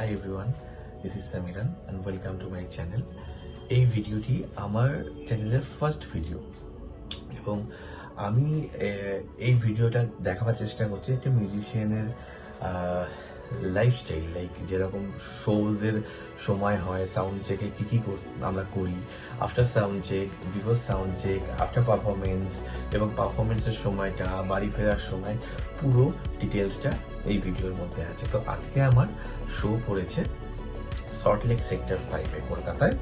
Hi everyone, this is Samiran and welcome to my channel. এই ভিডিওটি আমার চ্যানেলের ফার্স্ট ভিডিও এবং আমি এই ভিডিওটা দেখাবার চেষ্টা করছি একটা মিউজিশিয়ানের লাইফস্টাইল, লাইক যেরকম শোজের সময় হয়, সাউন্ড চেকে কী আমরা করি, after sound check, before sound check, after performance এবং পারফরমেন্সের সময়টা, বাড়ি ফেরার সময়, পুরো ডিটেলসটা এই ভিডিওর মধ্যে আছে। তো আজকে আমার শো পড়েছে সল্টলেক সেক্টর 5-এ কলকাতায়।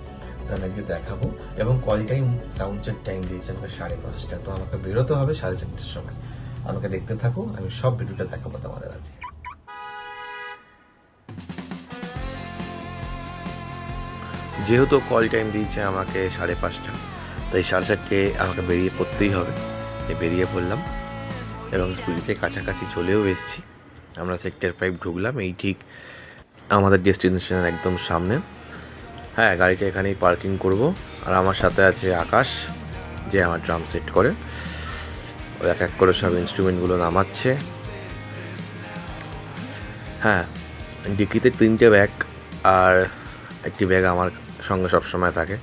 তো আমি আজকে দেখাবো এবং call time sound check time দিয়েছে আমাকে 5:30। তো আমাকে বেরোতে হবে 4:30-র সময়। আমাকে দেখতে থাকো, আমি সব ভিডিওটা দেখাবো তোমাদের আজকে। যেহেতু কল টাইম দিয়েছে আমাকে 5:30, তাই 4:30 আমাকে বেরিয়ে পড়তেই হবে। বেরিয়ে পড়লাম এবং স্কুলকে কাছাকাছি চলেও এসেছি। আমরা সেক্টর 5 ঢুকলাম, এই ঠিক আমাদের ডেস্টিনেশনের একদম সামনে। হ্যাঁ, গাড়িটা এখানেই পার্কিং করব। আর আমার সাথে আছে আকাশ, যে আমার ড্রাম সেট করে। ও এক এক করে সব ইনস্ট্রুমেন্টগুলো নামাচ্ছে। হ্যাঁ, ডিকিতে 3টে ব্যাগ আর একটি ব্যাগ আমার সঙ্গে সবসময় থাকে।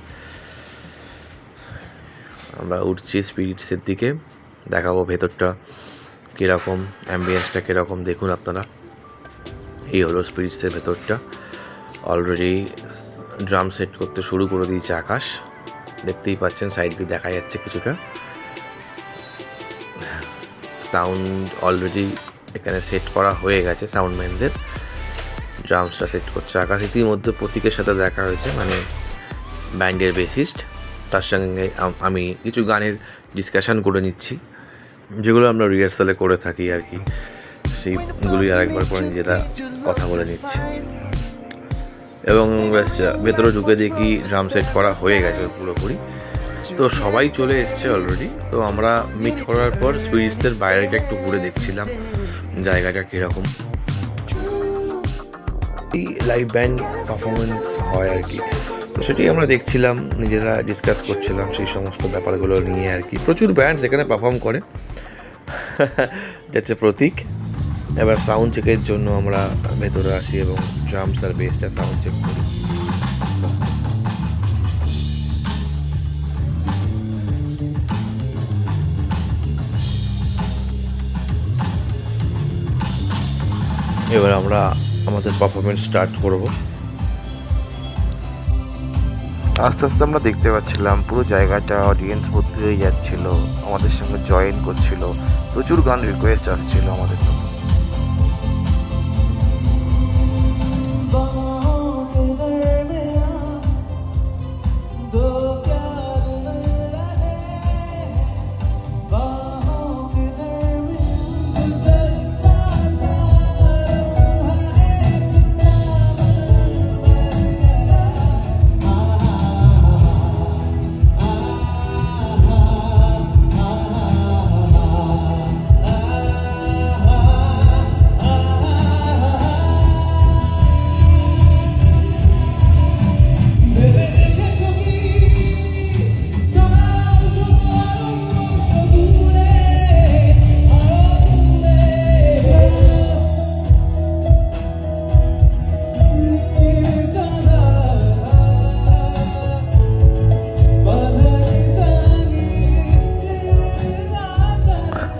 আমরা উঠছি স্পিরিটসের দিকে, দেখাবো ভেতরটা কীরকম, অ্যাম্বিয়েন্সটা কীরকম দেখুন আপনারা। এই হলো স্পিরিটসের ভেতরটা। অলরেডি ড্রাম সেট করতে শুরু করে দিয়েছে আকাশ, দেখতেই পাচ্ছেন সাইড দিয়ে দেখা যাচ্ছে কিছুটা। সাউন্ড অলরেডি এখানে সেট করা হয়ে গেছে, সাউন্ডম্যানদের ড্রামসটা সেট করছে আকাশ। ইতিমধ্যে প্রতীকের সাথে দেখা হয়েছে, মানে ব্যান্ডের বেসিস্ট। তার সঙ্গে আমি কিছু গানের ডিসকাশন করে নিচ্ছি, যেগুলো আমরা রিহার্সালে করে থাকি আর কি। সেইগুলি আরেকবার করে নিজেরা কথা বলে নিচ্ছি এবং ভেতরে ঢুকে দেখি ড্রাম সেট করা হয়ে গেছে পুরোপুরি। তো সবাই চলে এসছে অলরেডি। তো আমরা মিট করার পর স্পিরিটসের বাইরেটা একটু ঘুরে দেখছিলাম জায়গাটা কীরকম। এই লাইভ ব্যান্ড পারফরমেন্স হয় আর কি, তো সেটাই আমরা দেখছিলাম, নিজেরা ডিসকাস করছিলাম সেই সমস্ত ব্যাপারগুলো নিয়ে আর কি। প্রচুর ব্যান্ড এখানে পারফর্ম করে, যাচ্ছে প্রতীক। এবার সাউন্ড চেকের জন্য আমরা ভেতরে আসি এবং ড্রামস আর বেসটা সাউন্ড চেক করি। এবার আমরা আমাদের পারফরমেন্স স্টার্ট করব। আস্তে আস্তে আমরা দেখতে পাচ্ছিলাম পুরো জায়গাটা অডিয়েন্স ভর্তি হয়ে যাচ্ছিল, আমাদের সঙ্গে জয়েন করছিল, প্রচুর গান রিকোয়েস্ট আসছিল আমাদের জন্য।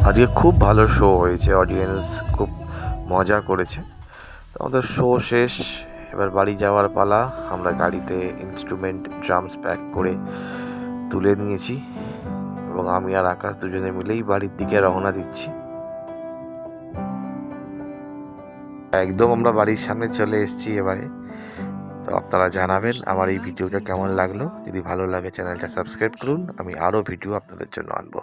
আজকে খুব ভালো শো হয়েছে, অডিয়েন্স খুব মজা করেছে। আমাদের শো শেষ, এবার বাড়ি যাওয়ার পালা। আমরা গাড়িতে ইনস্ট্রুমেন্ট ড্রামস প্যাক করে তুলে নিয়েছি এবং আমি আর আকাশ দুজনে মিলেই বাড়ির দিকে রওনা দিচ্ছি। একদম আমরা বাড়ির সামনে চলে এসেছি এবারে। তো আপনারা জানাবেন আমার এই ভিডিওটা কেমন লাগলো। যদি ভালো লাগে চ্যানেলটা সাবস্ক্রাইব করুন, আমি আরও ভিডিও আপনাদের জন্য আনবো।